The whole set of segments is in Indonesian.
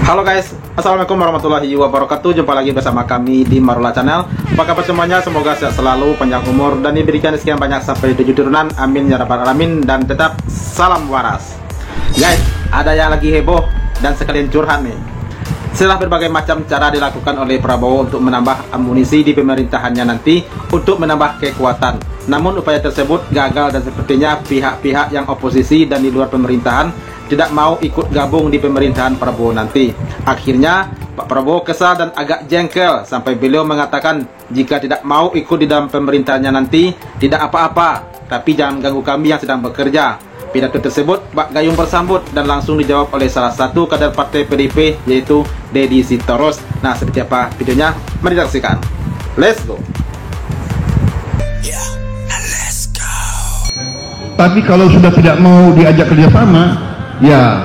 Halo guys, assalamualaikum warahmatullahi wabarakatuh. Jumpa lagi bersama kami di Marula Channel. Apa kabar semuanya? Semoga sehat selalu, panjang umur, dan diberikan sekian banyak sampai 7 turunan. Amin ya rabbal alamin. Dan tetap salam waras. Guys, ada yang lagi heboh dan sekalian curhat nih. Setelah berbagai macam cara dilakukan oleh Prabowo untuk menambah amunisi di pemerintahannya nanti untuk menambah kekuatan. Namun upaya tersebut gagal dan sepertinya pihak-pihak yang oposisi dan di luar pemerintahan tidak mau ikut gabung di pemerintahan Prabowo nanti. Akhirnya Pak Prabowo kesal dan agak jengkel sampai beliau mengatakan jika tidak mau ikut di dalam pemerintahannya nanti tidak apa-apa, tapi jangan ganggu kami yang sedang bekerja. Pidato tersebut Pak Gayung bersambut dan langsung dijawab oleh salah satu kader partai PDIP yaitu Deddy Sitorus. Nah, seperti apa videonya? Mari kita saksikan. Let's go. Tapi kalau sudah tidak mau diajak kerjasama, ya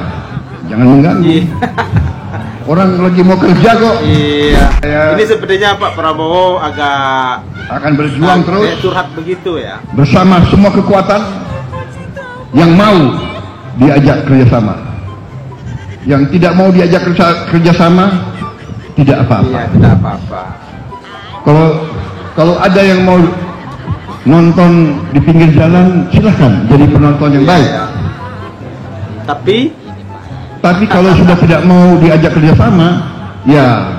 jangan mengganggu. Orang lagi mau kerja kok. Iya. Ini sepertinya Pak Prabowo agak akan berjuang terus curhat begitu ya. Bersama semua kekuatan yang mau diajak kerjasama. Yang tidak mau diajak kerjasama tidak apa-apa. Iya, tidak apa-apa. Kalau ada yang mau nonton di pinggir jalan, silahkan jadi penonton yang baik. Iya. Tapi kalau sudah tidak mau diajak kerjasama, ya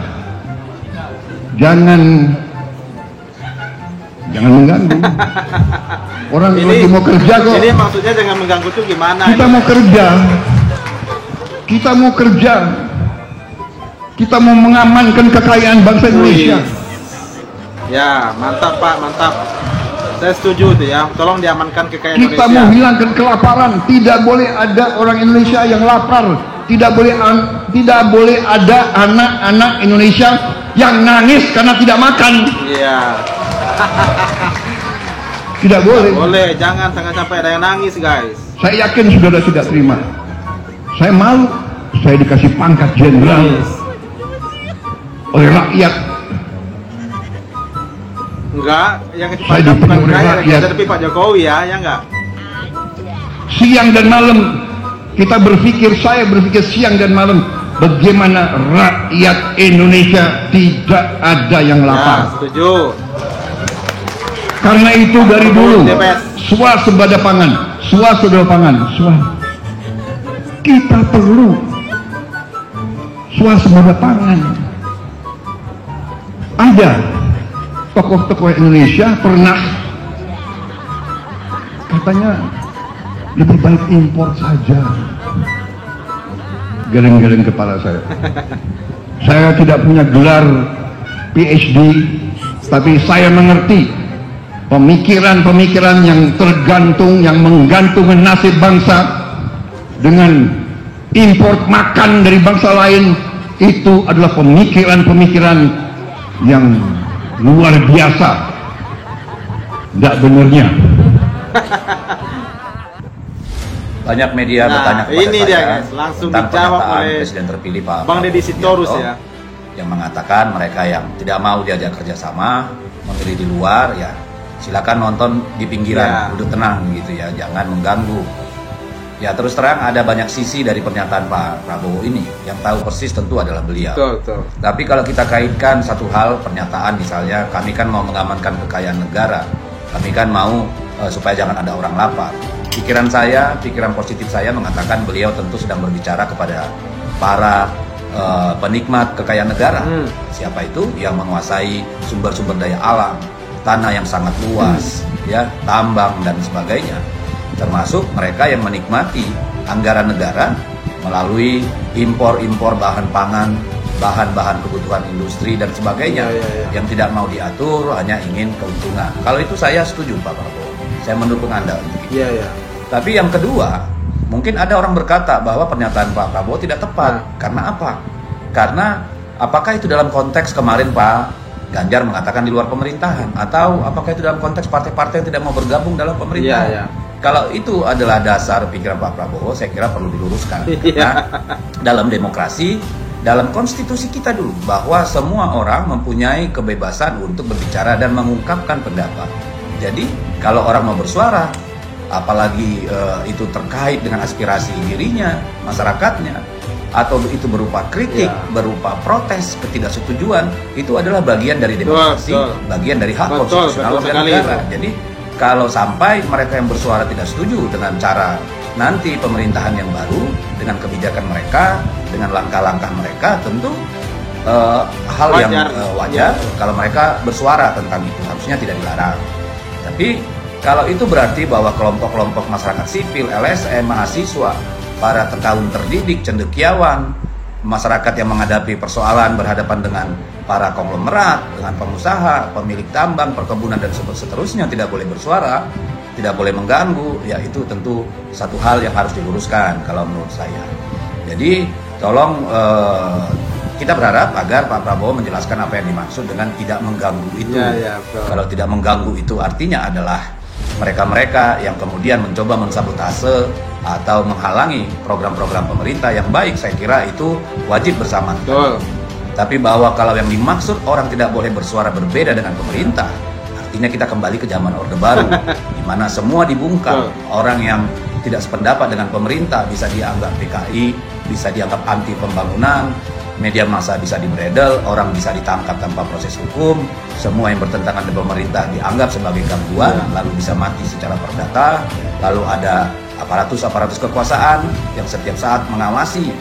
jangan mengganggu. Orang lagi mau kerja kok. Ini maksudnya jangan mengganggu tuh gimana? Kita mau kerja, kita mau mengamankan kekayaan bangsa Indonesia. Ya, mantap Pak, mantap. Saya setuju tuh ya, tolong diamankan kekayaan Indonesia. Kita mau hilangkan kelaparan. Tidak boleh ada orang Indonesia yang lapar. Tidak boleh ada anak-anak Indonesia yang nangis karena tidak makan. Iya. Tidak boleh. Boleh, jangan sampai ada yang nangis, guys. Saya yakin saudara tidak terima. Saya malu. Saya dikasih pangkat jenderal oleh rakyat. Enggak, yang saya dipilih oleh rakyat. Tapi Pak Jokowi ya enggak. Siang dan malam saya berpikir siang dan malam bagaimana rakyat Indonesia tidak ada yang lapar. Ya, setuju. Karena itu dari dulu swasembada pangan. Kita perlu swasembada pangan. Ada tokoh-tokoh Indonesia pernah katanya lebih baik impor saja. Geleng-geleng kepala saya. Saya tidak punya gelar PhD, tapi saya mengerti pemikiran-pemikiran yang menggantungkan nasib bangsa dengan impor makan dari bangsa lain. Itu adalah pemikiran-pemikiran yang luar biasa. Tidak benarnya. Banyak media bertanya kepada ini saya dia, guys. Langsung tentang dijawab pernyataan oleh Presiden terpilih Pak Bang Deddy Sitorus ya, yang mengatakan mereka yang tidak mau diajak kerjasama memilih di luar, ya silakan nonton di pinggiran, duduk tenang gitu ya, jangan mengganggu. Ya terus terang ada banyak sisi dari pernyataan Pak Prabowo ini. Yang tahu persis tentu adalah beliau. Betul. Tapi kalau kita kaitkan satu hal, pernyataan misalnya kami kan mau mengamankan kekayaan negara, kami kan mau supaya jangan ada orang lapar. Pikiran positif saya mengatakan beliau tentu sedang berbicara kepada para penikmat kekayaan negara. Siapa itu? Yang menguasai sumber-sumber daya alam, tanah yang sangat luas, ya, tambang dan sebagainya. Termasuk mereka yang menikmati anggaran negara melalui impor bahan pangan, bahan-bahan kebutuhan industri dan sebagainya, yang tidak mau diatur, hanya ingin keuntungan. Kalau itu saya setuju Pak Prabowo, saya mendukung Anda untuk itu. Tapi yang kedua, mungkin ada orang berkata bahwa pernyataan Pak Prabowo tidak tepat. Karena apa? Karena apakah itu dalam konteks kemarin Pak Ganjar mengatakan di luar pemerintahan, atau apakah itu dalam konteks partai-partai yang tidak mau bergabung dalam pemerintahan? Kalau itu adalah dasar pikiran Pak Prabowo, saya kira perlu diluruskan. Karena dalam demokrasi, dalam konstitusi kita dulu, bahwa semua orang mempunyai kebebasan untuk berbicara dan mengungkapkan pendapat. Jadi kalau orang mau bersuara, apalagi itu terkait dengan aspirasi dirinya, masyarakatnya, atau itu berupa kritik, berupa protes, ketidaksetujuan, itu adalah bagian dari demokrasi, bagian dari hak konstitusional warga negara. Jadi kalau sampai mereka yang bersuara tidak setuju dengan cara nanti pemerintahan yang baru, dengan kebijakan mereka, dengan langkah-langkah mereka, tentu hal yang wajar kalau mereka bersuara tentang itu, harusnya tidak dilarang. Tapi kalau itu berarti bahwa kelompok-kelompok masyarakat sipil, LSM, mahasiswa, para tahun terdidik, cendekiawan, masyarakat yang menghadapi persoalan berhadapan dengan para konglomerat, dengan pengusaha, pemilik tambang, perkebunan, dan seterusnya tidak boleh bersuara, tidak boleh mengganggu, ya itu tentu satu hal yang harus diluruskan kalau menurut saya. Jadi tolong kita berharap agar Pak Prabowo menjelaskan apa yang dimaksud dengan tidak mengganggu itu. Kalau tidak mengganggu itu artinya adalah mereka-mereka yang kemudian mencoba mensabotase atau menghalangi program-program pemerintah yang baik, saya kira itu wajib bersama. Tapi bahwa kalau yang dimaksud orang tidak boleh bersuara berbeda dengan pemerintah, artinya kita kembali ke zaman Orde Baru, di mana semua dibungkam. Orang yang tidak sependapat dengan pemerintah bisa dianggap PKI, bisa dianggap anti pembangunan, media massa bisa dibredel, orang bisa ditangkap tanpa proses hukum, semua yang bertentangan dengan pemerintah dianggap sebagai gangguan, lalu bisa mati secara perdata, lalu ada aparatus kekuasaan yang setiap saat mengawasi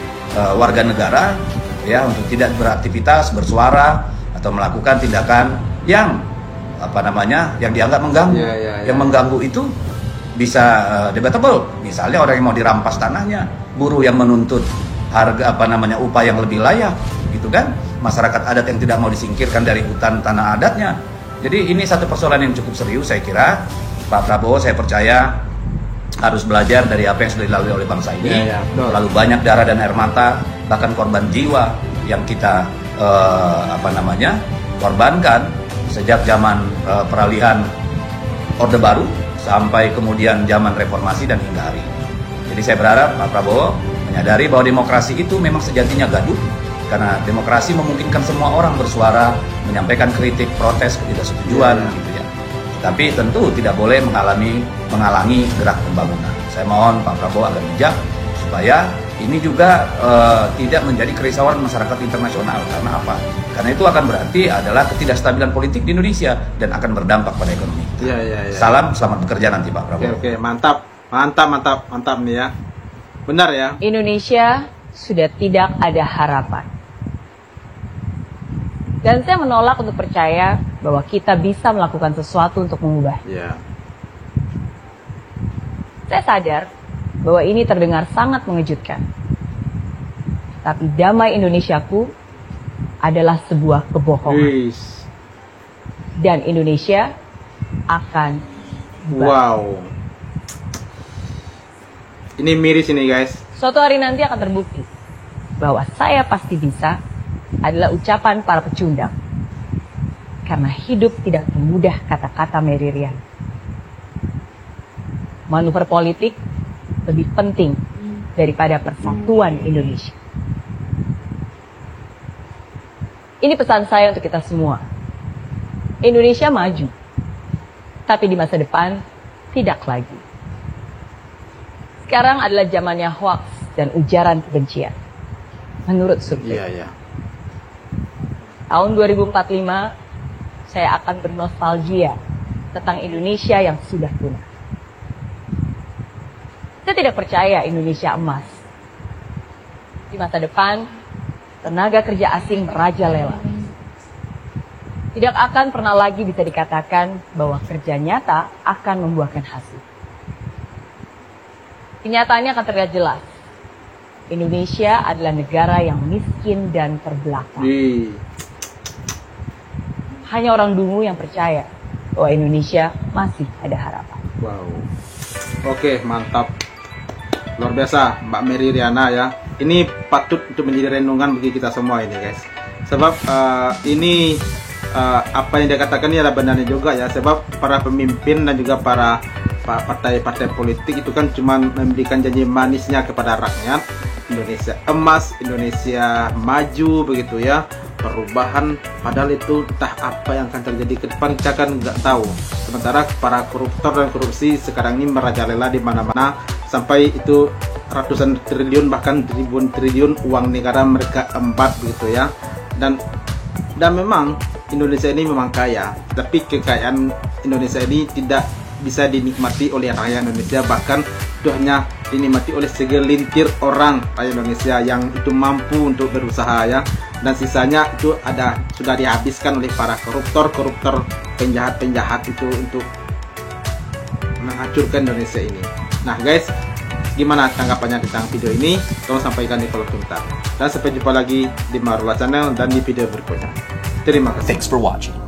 warga negara ya untuk tidak beraktivitas, bersuara atau melakukan tindakan yang yang dianggap mengganggu. Yang mengganggu itu bisa debatable, misalnya orang yang mau dirampas tanahnya, buruh yang menuntut harga upah yang lebih layak, gitu kan? Masyarakat adat yang tidak mau disingkirkan dari hutan tanah adatnya. Jadi ini satu persoalan yang cukup serius, saya kira Pak Prabowo saya percaya harus belajar dari apa yang sudah dilalui oleh bangsa ini. Lalu banyak darah dan air mata, bahkan korban jiwa yang kita korbankan sejak zaman peralihan Orde Baru sampai kemudian zaman reformasi dan hingga hari ini. Jadi saya berharap Pak Prabowo menyadari bahwa demokrasi itu memang sejatinya gaduh, karena demokrasi memungkinkan semua orang bersuara, menyampaikan kritik, protes, ketidaksetujuan, gitu ya. Tapi tentu tidak boleh menghalangi gerak pembangunan. Saya mohon Pak Prabowo agak bijak supaya ini juga tidak menjadi kerisauan masyarakat internasional. Karena apa? Karena itu akan berarti adalah ketidakstabilan politik di Indonesia dan akan berdampak pada ekonomi. Salam, selamat bekerja nanti Pak Prabowo. Oke, mantap nih ya. Benar ya. Indonesia sudah tidak ada harapan. Dan saya menolak untuk percaya bahwa kita bisa melakukan sesuatu untuk mengubahnya. Saya sadar bahwa ini terdengar sangat mengejutkan. Tapi damai Indonesiaku adalah sebuah kebohongan. Dan Indonesia akan Ini miris ini guys. Suatu hari nanti akan terbukti bahwa saya pasti bisa adalah ucapan para pecundang. Karena hidup tidak semudah kata-kata Mary Riana. Manuver politik lebih penting daripada persatuan Indonesia. Ini pesan saya untuk kita semua. Indonesia maju, tapi di masa depan tidak lagi. Sekarang adalah zamannya hoax dan ujaran kebencian. Menurut survei. Tahun 2045, saya akan bernostalgia tentang Indonesia yang sudah punah. Saya tidak percaya Indonesia emas. Di masa depan, tenaga kerja asing merajalela. Tidak akan pernah lagi bisa dikatakan bahwa kerja nyata akan membuahkan hasil. Kenyataannya akan terlihat jelas. Indonesia adalah negara yang miskin dan terbelakang. Hanya orang dungu yang percaya bahwa Indonesia masih ada harapan. Oke, mantap. Luar biasa Mbak Mary Riana ya. Ini patut untuk menjadi renungan bagi kita semua ini guys. Sebab ini apa yang dia katakan ini adalah benarnya juga ya. Sebab para pemimpin dan juga para partai-partai politik itu kan cuma memberikan janji manisnya kepada rakyat. Indonesia emas, Indonesia maju begitu ya. perubahan, padahal itu entah apa yang akan terjadi ke depan kita kan nggak tahu. Sementara para koruptor dan korupsi sekarang ini merajalela di mana-mana, sampai itu ratusan triliun bahkan ribuan triliun uang negara mereka embat begitu ya. Dan memang Indonesia ini memang kaya, tapi kekayaan Indonesia ini tidak bisa dinikmati oleh rakyat Indonesia, bahkan itu hanya dinikmati oleh segelintir orang rakyat Indonesia yang itu mampu untuk berusaha ya, dan sisanya itu sudah dihabiskan oleh para koruptor, penjahat itu untuk menghancurkan Indonesia ini. Nah guys, gimana tanggapannya tentang video ini? Tolong sampaikan di kolom komentar. Dan sampai jumpa lagi di Marula Channel dan di video berikutnya. Terima kasih. Thanks for watching.